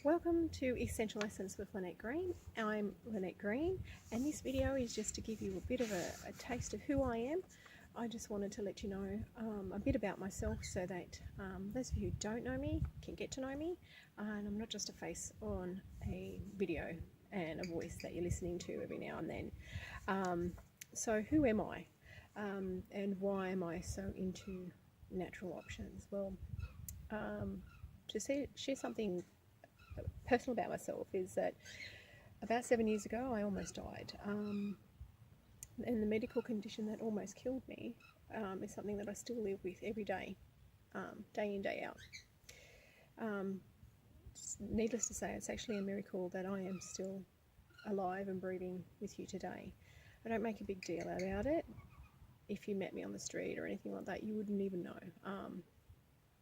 Welcome to Essential Essence with Lynette Green. I'm Lynette Green, and this video is just to give you a bit of a taste of who I am. I just wanted to let you know a bit about myself so that those of you who don't know me can get to know me, and I'm not just a face on a video and a voice that you're listening to every now and then. So who am I, and why am I so into natural options? Well, to share something personal about myself is that about 7 years ago I almost died, and the medical condition that almost killed me is something that I still live with every day, day in, day out. Needless to say, it's actually a miracle that I am still alive and breathing with you today. I don't make a big deal about it. If you met me on the street or anything like that, you wouldn't even know.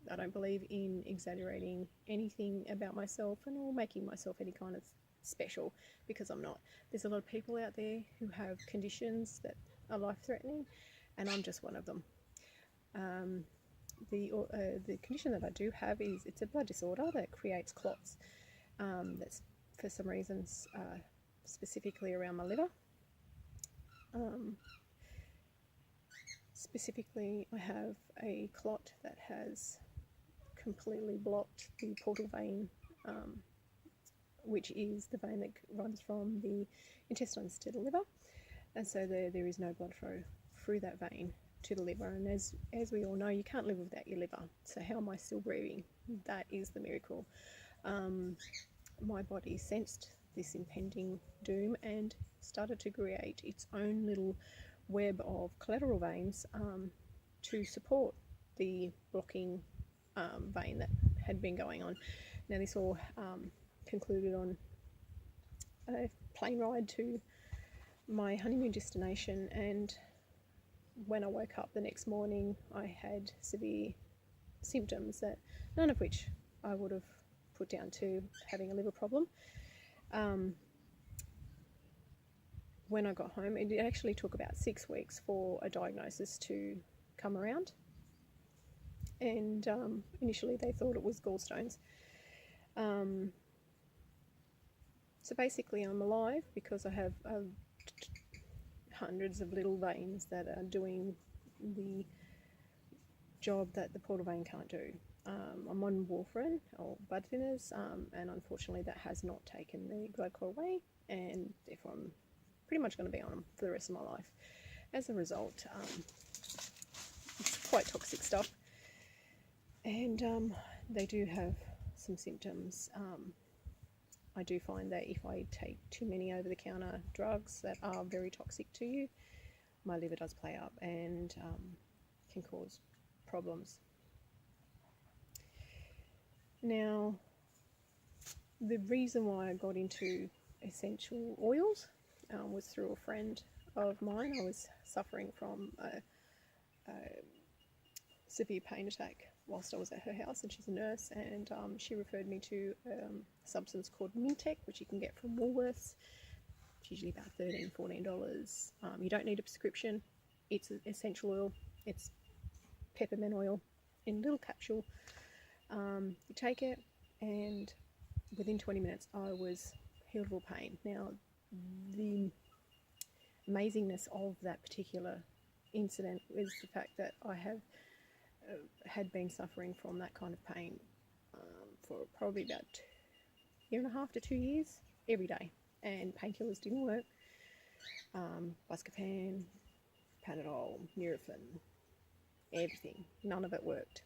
I don't believe in exaggerating anything about myself and or making myself any kind of special, because I'm not. There's a lot of people out there who have conditions that are life-threatening, and I'm just one of them. The condition that I do have is it's a blood disorder that creates clots. That's for some reasons specifically around my liver. Specifically, I have a clot that has completely blocked the portal vein, which is the vein that runs from the intestines to the liver, and so there is no blood flow through that vein to the liver. And as we all know, you can't live without your liver. So how am I still breathing? That is the miracle. My body sensed this impending doom and started to create its own little web of collateral veins to support the blocking vein that had been going on. Now this all concluded on a plane ride to my honeymoon destination, and when I woke up the next morning I had severe symptoms, that none of which I would have put down to having a liver problem. When I got home, it actually took about 6 weeks for a diagnosis to come around, and initially they thought it was gallstones. So basically I'm alive because I have hundreds of little veins that are doing the job that the portal vein can't do. I'm on warfarin or blood thinners, and unfortunately that has not taken the blood clot away, and therefore I'm pretty much going to be on them for the rest of my life. As a result, it's quite toxic stuff, and they do have some symptoms. I do find that if I take too many over-the-counter drugs that are very toxic to you, my liver does play up and can cause problems. Now, the reason why I got into essential oils was through a friend of mine. I was suffering from a severe pain attack whilst I was at her house, and she's a nurse, and she referred me to a substance called Mintec, which you can get from Woolworths. It's usually about $13, $14. You don't need a prescription. It's an essential oil. It's peppermint oil in a little capsule. You take it, and within 20 minutes I was healed of all pain. Now, the amazingness of that particular incident is the fact that I had been suffering from that kind of pain for probably about a year and a half to 2 years, every day, and painkillers didn't work. Buscopan, Panadol, Nurofen, everything, none of it worked.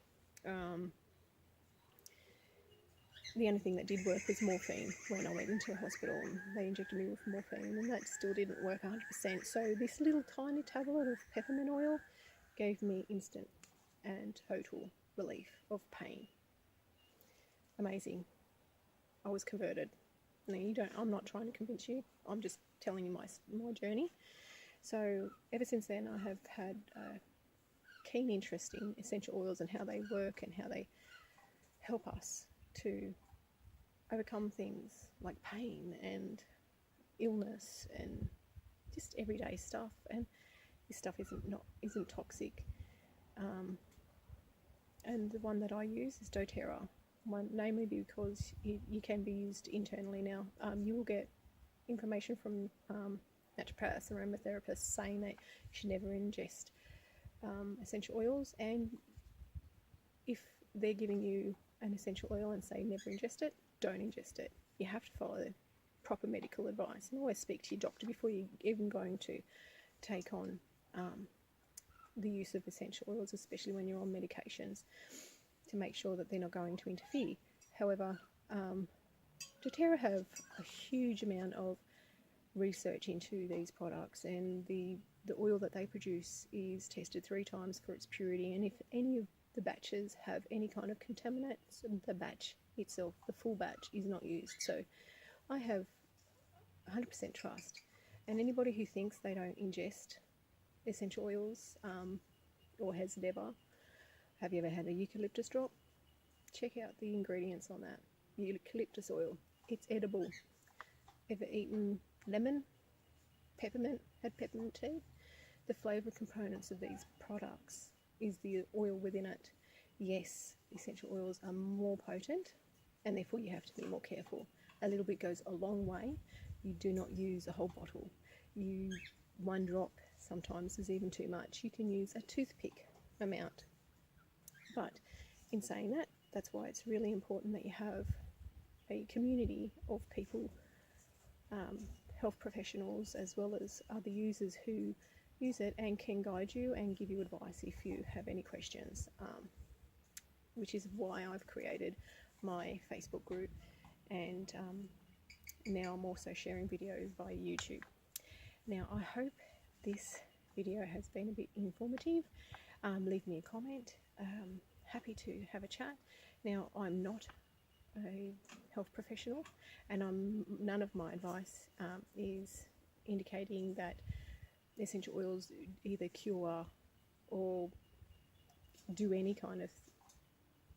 The only thing that did work was morphine when I went into a hospital, and they injected me with morphine, and that still didn't work 100%. So this little tiny tablet of peppermint oil gave me instant and total relief of pain. Amazing. I was converted. Now, I'm not trying to convince you, I'm just telling you my journey. So ever since then I have had a keen interest in essential oils and how they work and how they help us to overcome things like pain and illness and just everyday stuff. And this stuff isn't toxic. And the one that I use is doTERRA. one, namely because you can be used internally now. You will get information from naturopaths and aromatherapists saying that you should never ingest essential oils, and if they're giving you an essential oil and say never ingest it, don't ingest it. You have to follow proper medical advice, and always speak to your doctor before you're even going to take on the use of essential oils, especially when you're on medications, to make sure that they're not going to interfere. However, doTERRA have a huge amount of research into these products, and the oil that they produce is tested 3 times for its purity, and if any of the batches have any kind of contaminants, the batch itself, the full batch, is not used. So I have 100% trust, and anybody who thinks they don't ingest essential oils or has never, have you ever had a eucalyptus drop? Check out the ingredients on that. Eucalyptus oil, it's edible. Ever eaten lemon, peppermint, had peppermint tea? The flavour components of these products is the oil within it. Yes, essential oils are more potent, and therefore you have to be more careful. A little bit goes a long way. You do not use a whole bottle. One drop sometimes is even too much. You can use a toothpick amount. But in saying that, that's why it's really important that you have a community of people, health professionals as well as other users who use it and can guide you and give you advice if you have any questions, which is why I've created my Facebook group, and now I'm also sharing videos via YouTube. Now I hope this video has been a bit informative. Leave me a comment. Happy to have a chat. Now I'm not a health professional, and none of my advice is indicating that essential oils either cure or do any kind of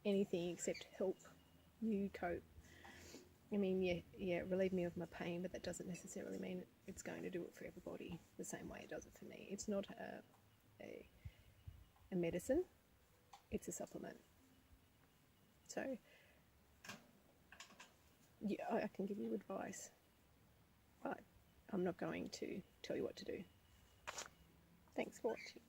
anything except help you cope. I mean, yeah, relieve me of my pain, but that doesn't necessarily mean it's going to do it for everybody the same way it does it for me. It's not a medicine, it's a supplement. So yeah, I can give you advice, but I'm not going to tell you what to do. Thanks for watching.